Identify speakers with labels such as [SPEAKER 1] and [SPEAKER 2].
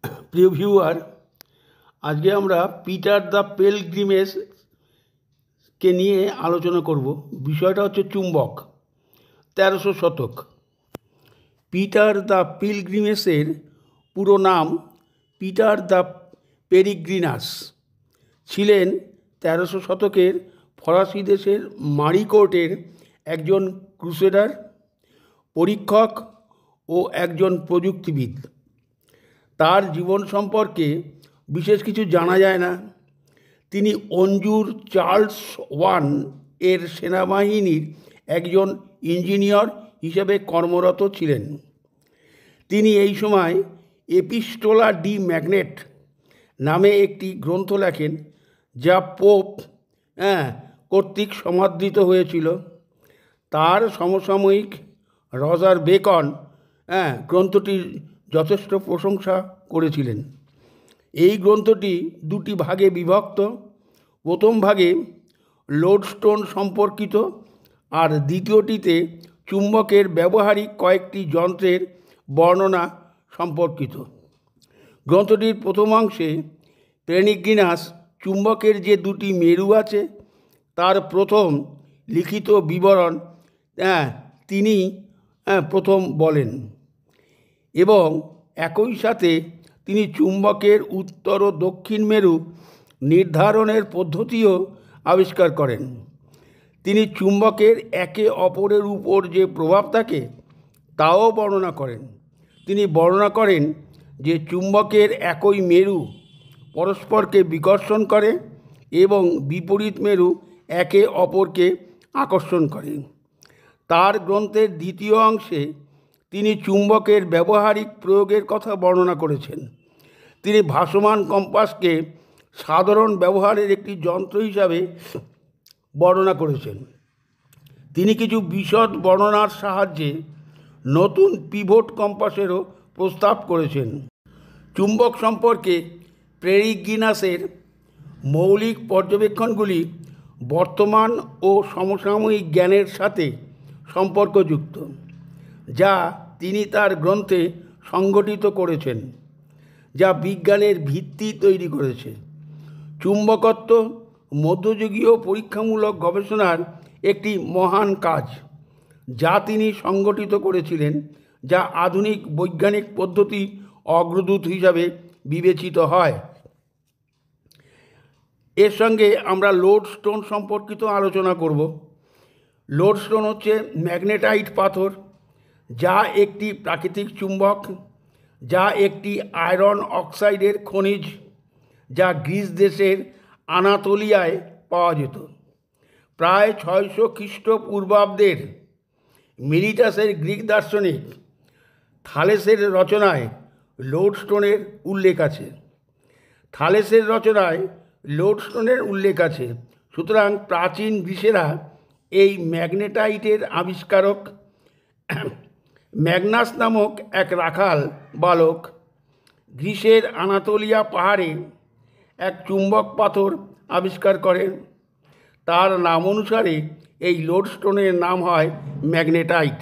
[SPEAKER 1] প্রিয় ভিউয়ার, আজকে আমরা পিটার দ্য পেলগ্রিমেসকে নিয়ে আলোচনা করব। বিষয়টা হচ্ছে চুম্বক, 1300 শতক। পিটার দ্য পিলগ্রিমেসের পুরো নাম পিটার দ্য পেরিগ্রিনাস। ছিলেন 1300 শতকের ফরাসি দেশের মারিকোর্টের একজন ক্রুসেডার, পরীক্ষক ও একজন প্রযুক্তিবিদ। তার জীবন সম্পর্কে বিশেষ কিছু জানা যায় না। তিনি অঞ্জুর চার্লস এর সেনাবাহিনীর একজন ইঞ্জিনিয়ার হিসেবে কর্মরত ছিলেন। তিনি এই সময় এপিস্টোলা ডি ম্যাগনেট নামে একটি গ্রন্থ লেখেন, যা পোপ কর্তৃক সমাদৃত হয়েছিল। তার সমসাময়িক রজার বেকন গ্রন্থটির যথেষ্ট প্রশংসা করেছিলেন। এই গ্রন্থটি দুটি ভাগে বিভক্ত। প্রথম ভাগে লোডস্টোন সম্পর্কিত, আর দ্বিতীয়টিতে চুম্বকের ব্যবহারিক কয়েকটি যন্ত্রের বর্ণনা সম্পর্কিত। গ্রন্থটির প্রথমাংশে পেরিগ্রিনাস চুম্বকের যে দুটি মেরু আছে তার প্রথম লিখিত বিবরণ তিনি প্রথম বলেন, এবং একই সাথে তিনি চুম্বকের উত্তর ও দক্ষিণ মেরু নির্ধারণের পদ্ধতিও আবিষ্কার করেন। তিনি চুম্বকের একে অপরের উপর যে প্রভাব থাকে তাও বর্ণনা করেন। তিনি বর্ণনা করেন যে চুম্বকের একই মেরু পরস্পরকে বিকর্ষণ করে এবং বিপরীত মেরু একে অপরকে আকর্ষণ করে। তার গ্রন্থের দ্বিতীয় অংশে তিনি চুম্বকের ব্যবহারিক প্রয়োগের কথা বর্ণনা করেছেন। তিনি ভাসমান কম্পাসকে সাধারণ ব্যবহারের একটি যন্ত্র হিসাবে বর্ণনা করেছেন। তিনি কিছু বিশদ বর্ণনার সাহায্যে নতুন পিভট কম্পাসেরও প্রস্তাব করেছেন। চুম্বক সম্পর্কে পেরিগ্রিনাসের মৌলিক পর্যবেক্ষণগুলি বর্তমান ও সমসাময়িক জ্ঞানের সাথে সম্পর্কযুক্ত, যা তিনি তার গ্রন্থে সংগঠিত করেছেন, যা বিজ্ঞানের ভিত্তি তৈরি করেছে। চুম্বকত্ব মধ্যযুগীয় পরীক্ষামূলক গবেষণার একটি মহান কাজ, যা তিনি সংগঠিত করেছিলেন, যা আধুনিক বৈজ্ঞানিক পদ্ধতি অগ্রদূত হিসাবে বিবেচিত হয়। এর সঙ্গে আমরা লোডস্টোন সম্পর্কিত আলোচনা করব। লোডস্টোন হচ্ছে ম্যাগনেটাইট পাথর, যা একটি প্রাকৃতিক চুম্বক, যা একটি আয়রন অক্সাইডের খনিজ, যা গ্রিস দেশের আনাতোলিয়ায় পাওয়া যেত। প্রায় 600 খ্রিস্টপূর্বাব্দের মিলিটাসের গ্রিক দার্শনিক থালেসের রচনায় লোডস্টোনের উল্লেখ আছে। সুতরাং প্রাচীন গ্রিসেরা এই ম্যাগনেটাইটের আবিষ্কারক। ম্যাগনাস নামক এক রাখাল বালক গ্রিসের আনাতোলিয়া পাহাড়ে এক চুম্বক পাথর আবিষ্কার করেন। তার নাম অনুসারে এই লোডস্টোনের নাম হয় ম্যাগনেটাইট।